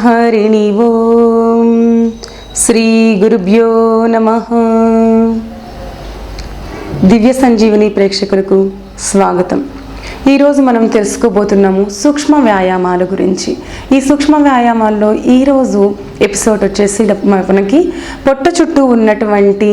హరిణి ఓం. శ్రీ గురుభ్యో నమః. దివ్య సంజీవిని ప్రేక్షకులకు స్వాగతం. ఈరోజు మనం తెలుసుకోబోతున్నాము సూక్ష్మ వ్యాయామాల గురించి. ఈ సూక్ష్మ వ్యాయామాల్లో ఈరోజు ఎపిసోడ్ వచ్చేసి మనకి పొట్ట చుట్టూ ఉన్నటువంటి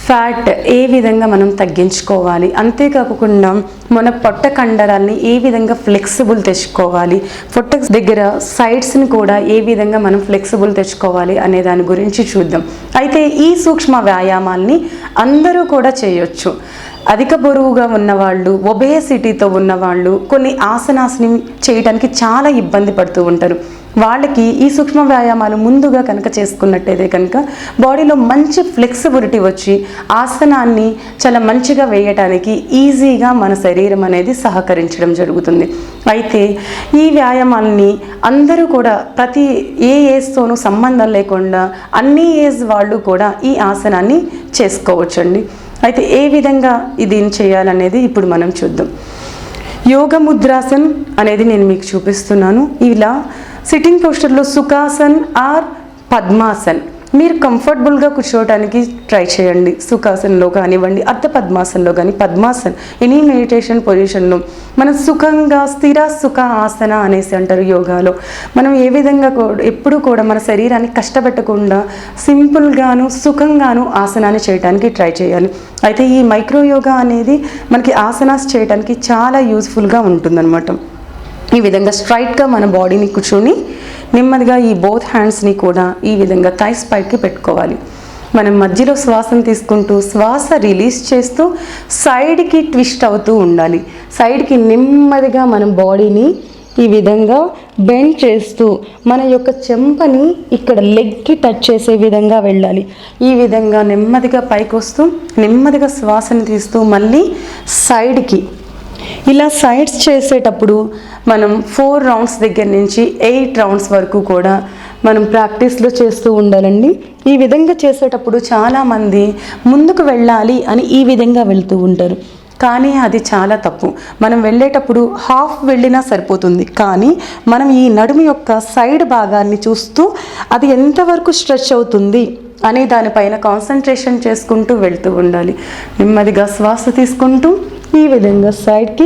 ఫ్యాట్ ఏ విధంగా మనం తగ్గించుకోవాలి, అంతేకాకుండా మన పొట్ట కండరాల్ని ఏ విధంగా ఫ్లెక్సిబుల్ తెచ్చుకోవాలి, పొట్ట దగ్గర సైడ్స్ని కూడా ఏ విధంగా మనం ఫ్లెక్సిబుల్ తెచ్చుకోవాలి అనే దాని గురించి చూద్దాం. అయితే ఈ సూక్ష్మ వ్యాయామాల్ని అందరూ కూడా చేయొచ్చు. అధిక బరువుగా ఉన్నవాళ్ళు, ఒబేసిటీతో ఉన్నవాళ్ళు కొన్ని ఆసనాస్ని చేయడానికి చాలా ఇబ్బంది పడుతూ ఉంటారు. వాళ్ళకి ఈ సూక్ష్మ వ్యాయామాలు ముందుగా కనుక చేసుకున్నట్టయితే కనుక బాడీలో మంచి ఫ్లెక్సిబిలిటీ వచ్చి ఆసనాన్ని చాలా మంచిగా వేయటానికి ఈజీగా మన శరీరం అనేది సహకరించడం జరుగుతుంది. అయితే ఈ వ్యాయామాలని అందరూ కూడా ప్రతి ఏజ్తోనూ సంబంధం లేకుండా అన్ని ఏజ్ వాళ్ళు కూడా ఈ ఆసనాన్ని చేసుకోవచ్చండి. అయితే ఏ విధంగా దీన్ని చేయాలనేది ఇప్పుడు మనం చూద్దాం. యోగ ముద్రాసన్ అనేది నేను మీకు చూపిస్తున్నాను. ఇలా సిట్టింగ్ పోస్టర్లో సుఖాసన్ ఆర్ పద్మాసన్, మీరు కంఫర్టబుల్గా కూర్చోవడానికి ట్రై చేయండి. సుఖాసన్లో కానివ్వండి, అర్ధ పద్మాసన్లో కానీ, పద్మాసన్ ఎనీ మెడిటేషన్ పొజిషన్లో మనం సుఖంగా స్థిర సుఖ ఆసన అనేసి అంటారు యోగాలో. మనం ఏ విధంగా ఎప్పుడు కూడా మన శరీరాన్ని కష్టపెట్టకుండా సింపుల్గాను సుఖంగాను ఆసనాన్ని చేయడానికి ట్రై చేయాలి. అయితే ఈ మైక్రో యోగా అనేది మనకి ఆసనాస్ చేయడానికి చాలా యూస్ఫుల్గా ఉంటుందన్నమాట. ఈ విధంగా స్ట్రైట్గా మన బాడీని కూర్చొని నెమ్మదిగా ఈ బోత్ హ్యాండ్స్ని కూడా ఈ విధంగా థైస్ పైకి పెట్టుకోవాలి. మనం మధ్యలో శ్వాసను తీసుకుంటూ శ్వాస రిలీజ్ చేస్తూ సైడ్కి ట్విస్ట్ అవుతూ ఉండాలి. సైడ్కి నెమ్మదిగా మనం బాడీని ఈ విధంగా బెండ్ చేస్తూ మన యొక్క చెంపని ఇక్కడ లెగ్కి టచ్ చేసే విధంగా వెళ్ళాలి. ఈ విధంగా నెమ్మదిగా పైకి వస్తూ నెమ్మదిగా శ్వాసను తీస్తూ మళ్ళీ సైడ్కి ఇలా సైడ్స్ చేసేటప్పుడు మనం 4 రౌండ్స్ దగ్గర నుంచి 8 రౌండ్స్ వరకు కూడా మనం ప్రాక్టీస్లో చేస్తూ ఉండాలండి. ఈ విధంగా చేసేటప్పుడు చాలామంది ముందుకు వెళ్ళాలి అని ఈ విధంగా వెళ్తూ ఉంటారు, కానీ అది చాలా తప్పు. మనం వెళ్ళేటప్పుడు హాఫ్ వెళ్ళినా సరిపోతుంది, కానీ మనం ఈ నడుము యొక్క సైడ్ భాగాన్ని చూస్తూ అది ఎంతవరకు స్ట్రెచ్ అవుతుంది అనే దానిపైన కాన్సన్ట్రేషన్ చేసుకుంటూ వెళ్తూ ఉండాలి. నెమ్మదిగా శ్వాస తీసుకుంటూ ఈ విధంగా సైడ్కి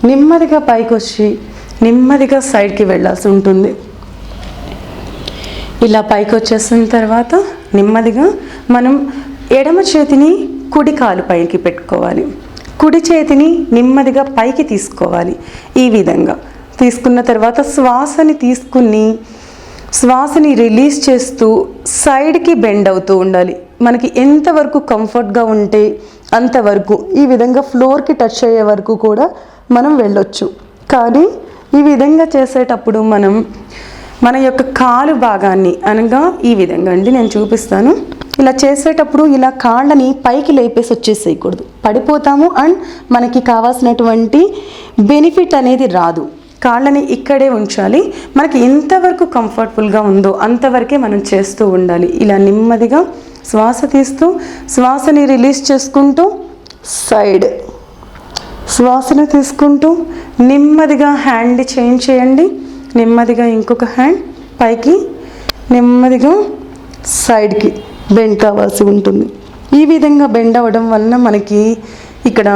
నెమ్మదిగా పైకి వచ్చి నెమ్మదిగా సైడ్కి వెళ్ళాల్సి ఉంటుంది. ఇలా పైకి వచ్చేసిన తర్వాత నెమ్మదిగా మనం ఎడమ చేతిని కుడి కాలు పైకి పెట్టుకోవాలి, కుడి చేతిని నెమ్మదిగా పైకి తీసుకోవాలి. ఈ విధంగా తీసుకున్న తర్వాత శ్వాసని తీసుకుని శ్వాసని రిలీజ్ చేస్తూ సైడ్కి బెండ్ అవుతూ ఉండాలి. మనకి ఎంతవరకు కంఫర్ట్గా ఉంటే అంతవరకు ఈ విధంగా ఫ్లోర్కి టచ్ అయ్యే వరకు కూడా మనం వెళ్ళొచ్చు. కానీ ఈ విధంగా చేసేటప్పుడు మనం మన యొక్క కాలు భాగాన్ని అనగా ఈ విధంగా అండి నేను చూపిస్తాను. ఇలా చేసేటప్పుడు ఇలా కాళ్ళని పైకి లేపేసి వచ్చేసేయకూడదు, పడిపోతాము అండ్ మనకి కావాల్సినటువంటి బెనిఫిట్ అనేది రాదు. కాళ్ళని ఇక్కడే ఉంచాలి. మనకి ఎంతవరకు కంఫర్టబుల్గా ఉందో అంతవరకే మనం చేస్తూ ఉండాలి. ఇలా నెమ్మదిగా శ్వాస తీస్తూ శ్వాసని రిలీజ్ చేసుకుంటూ సైడ్ శ్వాసను తీసుకుంటూ నెమ్మదిగా హ్యాండ్ చేంజ్ చేయండి. నెమ్మదిగా ఇంకొక హ్యాండ్ పైకి నెమ్మదిగా సైడ్కి బెండ్ కావాల్సి ఉంటుంది. ఈ విధంగా బెండ్ అవ్వడం వలన మనకి ఇక్కడ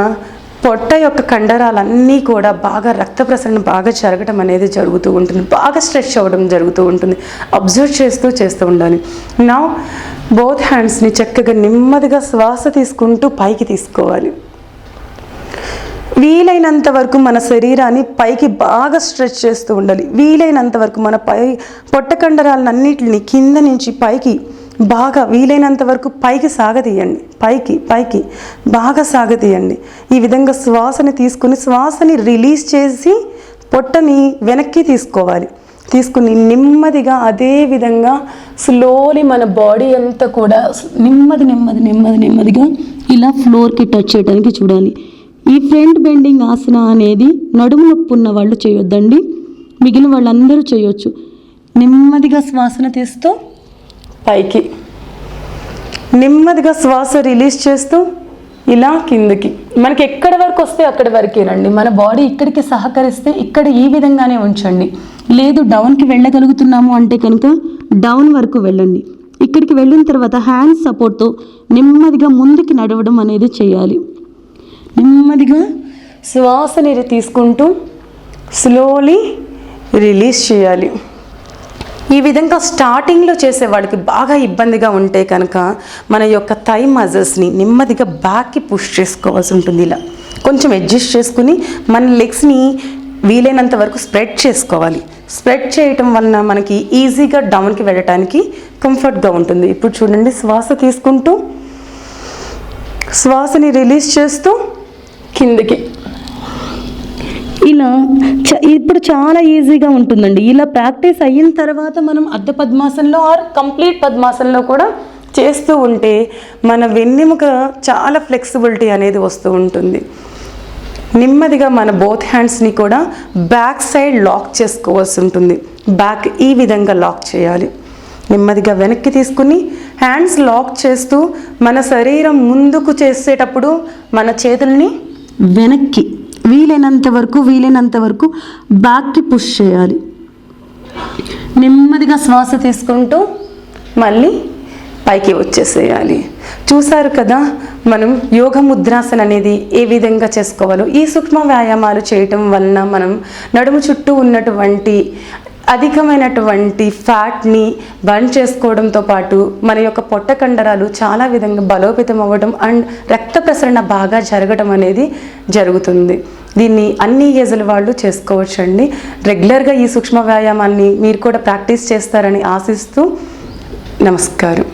పొట్ట యొక్క కండరాలన్నీ కూడా బాగా రక్త ప్రసరణ బాగా జరగడం అనేది జరుగుతూ ఉంటుంది, బాగా స్ట్రెచ్ అవ్వడం జరుగుతూ ఉంటుంది. అబ్జర్వ్ చేస్తూ ఉండాలి. నా బోత్ హ్యాండ్స్ని చక్కగా నెమ్మదిగా శ్వాస తీసుకుంటూ పైకి తీసుకోవాలి. వీలైనంత వరకు మన శరీరాన్ని పైకి బాగా స్ట్రెచ్ చేస్తూ ఉండాలి. వీలైనంత వరకు మన పొట్ట కండరాలన్నింటిని కింద నుంచి పైకి బాగా వీలైనంత వరకు పైకి సాగతీయండి. పైకి బాగా సాగతీయండి. ఈ విధంగా శ్వాసని తీసుకుని శ్వాసని రిలీజ్ చేసి పొట్టని వెనక్కి తీసుకోవాలి. తీసుకుని నెమ్మదిగా అదే విధంగా స్లోలీ మన బాడీ అంతా కూడా నెమ్మదిగా ఇలా ఫ్లోర్కి టచ్ చేయడానికి చూడాలి. ఈ ఫ్రంట్ బెండింగ్ ఆసన అనేది నడుము నొప్పి ఉన్న వాళ్ళు చేయొద్దండి, మిగిలిన వాళ్ళందరూ చేయొచ్చు. నెమ్మదిగా శ్వాసను తీస్తూ పైకి నెమ్మదిగా శ్వాస రిలీజ్ చేస్తూ ఇలా కిందకి మనకి ఎక్కడి వరకు వస్తే అక్కడి వరకేనండి. మన బాడీ ఇక్కడికి సహకరిస్తే ఇక్కడ ఈ విధంగానే ఉంచండి. లేదు డౌన్కి వెళ్ళగలుగుతున్నాము అంటే కనుక డౌన్ వరకు వెళ్ళండి. ఇక్కడికి వెళ్ళిన తర్వాత హ్యాండ్స్ సపోర్ట్తో నెమ్మదిగా ముందుకి నడవడం అనేది చేయాలి. నెమ్మదిగా శ్వాసని తీసుకుంటూ స్లోలీ రిలీజ్ చేయాలి. ఈ విధంగా స్టార్టింగ్లో చేసే వాళ్ళకి బాగా ఇబ్బందిగా ఉంటే కనుక మన యొక్క థై మజిల్స్ని నెమ్మదిగా బ్యాక్కి పుష్ చేసుకోవాల్సి ఉంటుంది. ఇలా కొంచెం అడ్జస్ట్ చేసుకుని మన లెగ్స్ని వీలైనంత వరకు స్ప్రెడ్ చేసుకోవాలి. స్ప్రెడ్ చేయటం వలన మనకి ఈజీగా డౌన్కి వెళ్ళటానికి కంఫర్ట్గా ఉంటుంది. ఇప్పుడు చూడండి, శ్వాస తీసుకుంటూ శ్వాసని రిలీజ్ చేస్తూ కిందకి ఇలా ఇప్పుడు చాలా ఈజీగా ఉంటుందండి. ఇలా ప్రాక్టీస్ అయిన తర్వాత మనం అర్ధ పద్మాసనంలో ఆర్ కంప్లీట్ పద్మాసనంలో కూడా చేస్తూ ఉంటే మన వెన్నెముక చాలా ఫ్లెక్సిబిలిటీ అనేది వస్తూ ఉంటుంది. నెమ్మదిగా మన బోత్ హ్యాండ్స్ని కూడా బ్యాక్ సైడ్ లాక్ చేసుకోవాల్సి ఉంటుంది. బ్యాక్ ఈ విధంగా లాక్ చేయాలి. నెమ్మదిగా వెనక్కి తీసుకుని హ్యాండ్స్ లాక్ చేస్తూ మన శరీరం ముందుకు చేసేటప్పుడు మన చేతుల్ని వెనక్కి వీలైనంత వరకు బ్యాక్కి పుష్ చేయాలి. నెమ్మదిగా శ్వాస తీసుకుంటూ మళ్ళీ పైకి వచ్చేసేయాలి. చూసారు కదా మనం యోగ ముద్రాసన అనేది ఏ విధంగా చేసుకోవాలో. ఈ సూక్ష్మ వ్యాయామాలు చేయటం వలన మనం నడుము చుట్టూ ఉన్నటువంటి అధికమైనటువంటి ఫ్యాట్ని బర్న్ చేసుకోవడంతో పాటు మన యొక్క పొట్ట కండరాలు చాలా విధంగా బలోపేతం అవ్వడం అండ్ రక్త ప్రసరణ బాగా జరగడం అనేది జరుగుతుంది. దీన్ని అన్ని ఏజ్ల వాళ్ళు చేసుకోవచ్చండి. రెగ్యులర్గా ఈ సూక్ష్మ వ్యాయామాన్ని మీరు కూడా ప్రాక్టీస్ చేస్తారని ఆశిస్తూ నమస్కారం.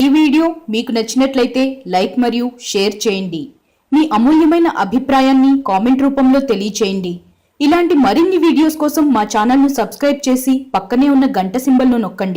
ఈ వీడియో మీకు నచ్చినట్లయితే లైక్ మరియు షేర్ చేయండి. మీ అమూల్యమైన అభిప్రాయాన్ని కామెంట్ రూపంలో తెలియచేయండి. ఇలాంటి మరిన్ని వీడియోస్ కోసం మా ఛానల్ను సబ్స్క్రైబ్ చేసి పక్కనే ఉన్న గంట సింబల్ను నొక్కండి.